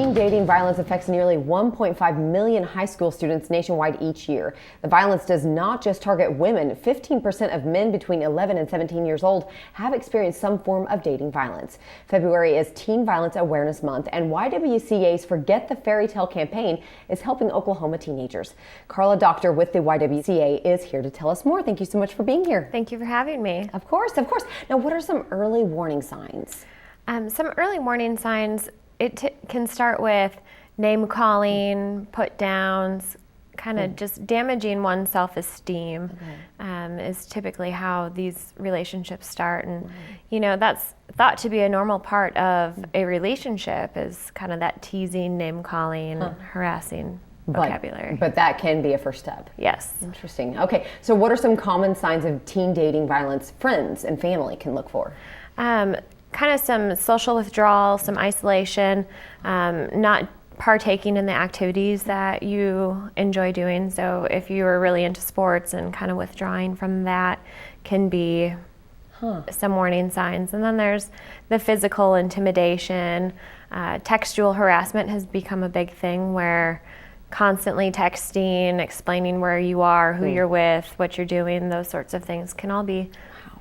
Teen dating violence affects nearly 1.5 million high school students nationwide each year. The violence does not just target women. 15% of men between 11 and 17 years old have experienced some form of dating violence. February is Teen Violence Awareness Month, and YWCA's Forget the Fairy Tale campaign is helping Oklahoma teenagers. Carla Doctor with the YWCA is here to tell us more. Thank you so much for being here. Thank you for having me. Of course, of course. Now, what are some early warning signs? Some early warning signs, it can start with name calling, put downs, kind of just damaging one's self-esteem. Is typically how these relationships start. And, you know, that's thought to be a normal part of a relationship, is kind of that teasing, name calling, harassing vocabulary. But that can be a first step. Yes. Interesting. Okay, so what are some common signs of teen dating violence friends and family can look for? Kind of some social withdrawal, some isolation, not partaking in the activities that you enjoy doing. So if you are really into sports and kind of withdrawing from that, can be some warning signs. And then there's the physical intimidation. Textual harassment has become a big thing, where constantly texting, explaining where you are, who you're with, what you're doing, those sorts of things can all be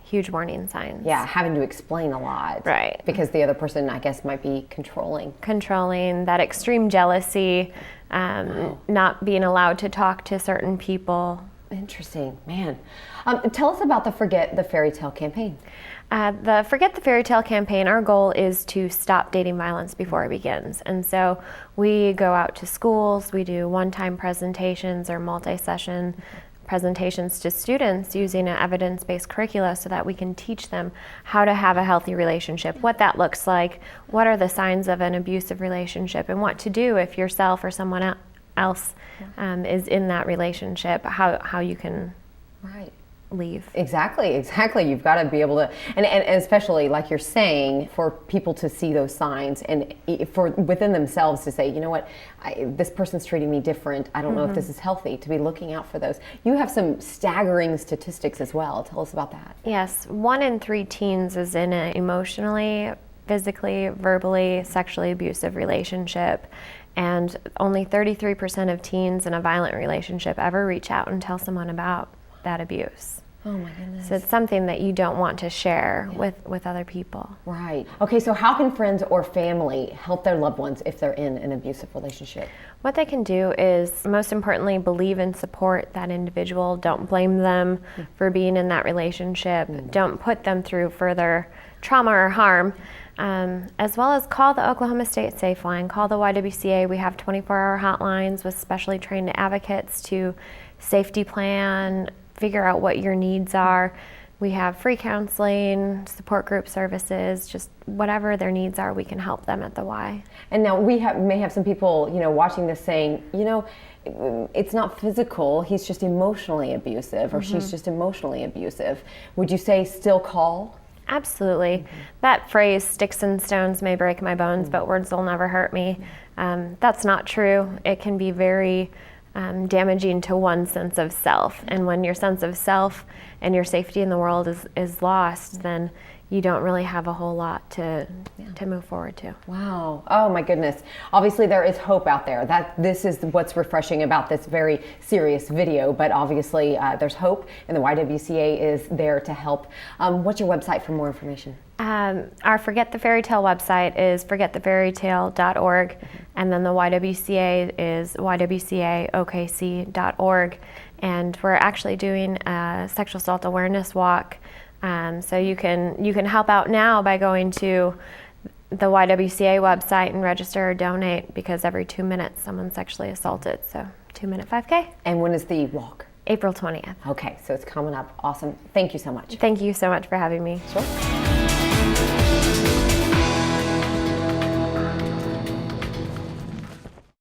huge warning signs. Yeah, having to explain a lot. Right. Because the other person, I guess, might be controlling. Controlling, that extreme jealousy, not being allowed to talk to certain people. Interesting, man. Tell us about the Forget the Fairy Tale campaign. The Forget the Fairy Tale campaign, our goal is to stop dating violence before it begins. And so we go out to schools, we do one-time presentations or multi-session presentations to students using an evidence-based curricula, so that we can teach them how to have a healthy relationship, what that looks like, what are the signs of an abusive relationship, and what to do if yourself or someone else is in that relationship, how you can leave. Exactly. You've got to be able to, and especially like you're saying, for people to see those signs and for within themselves to say, you know what, this person's treating me different. I don't know if this is healthy, to be looking out for those. You have some staggering statistics as well. Tell us about that. Yes. 1 in 3 teens is in an emotionally, physically, verbally, sexually abusive relationship. And only 33% of teens in a violent relationship ever reach out and tell someone about that abuse. Oh my goodness. So it's something that you don't want to share with other people. Right. Okay, so how can friends or family help their loved ones if they're in an abusive relationship? What they can do is, most importantly, believe and support that individual. Don't blame them for being in that relationship. Don't put them through further trauma or harm. As well as call the Oklahoma State Safe Line, call the YWCA. We have 24-hour hotlines with specially trained advocates to safety plan, figure out what your needs are. We have free counseling, support group services, just whatever their needs are, we can help them at the Y. And now we may have some people, watching this saying, it's not physical, he's just emotionally abusive, or she's just emotionally abusive. Would you say still call? Absolutely. That phrase, sticks and stones may break my bones, but words will never hurt me. That's not true. It can be very damaging to one's sense of self. And when your sense of self and your safety in the world is lost, then you don't really have a whole lot to move forward to. Wow. Oh my goodness. Obviously there is hope out there. This is what's refreshing about this very serious video, but obviously there's hope, and the YWCA is there to help. What's your website for more information? Our Forget the Fairy Tale website is forgetthefairytale.org, and then the YWCA is ywcaokc.org, and we're actually doing a sexual assault awareness walk. So you can help out now by going to the YWCA website and register or donate, because every 2 minutes someone's sexually assaulted. So 2-minute 5K. And when is the walk? April 20th. Okay, so it's coming up. Awesome. Thank you so much. Thank you so much for having me. Sure.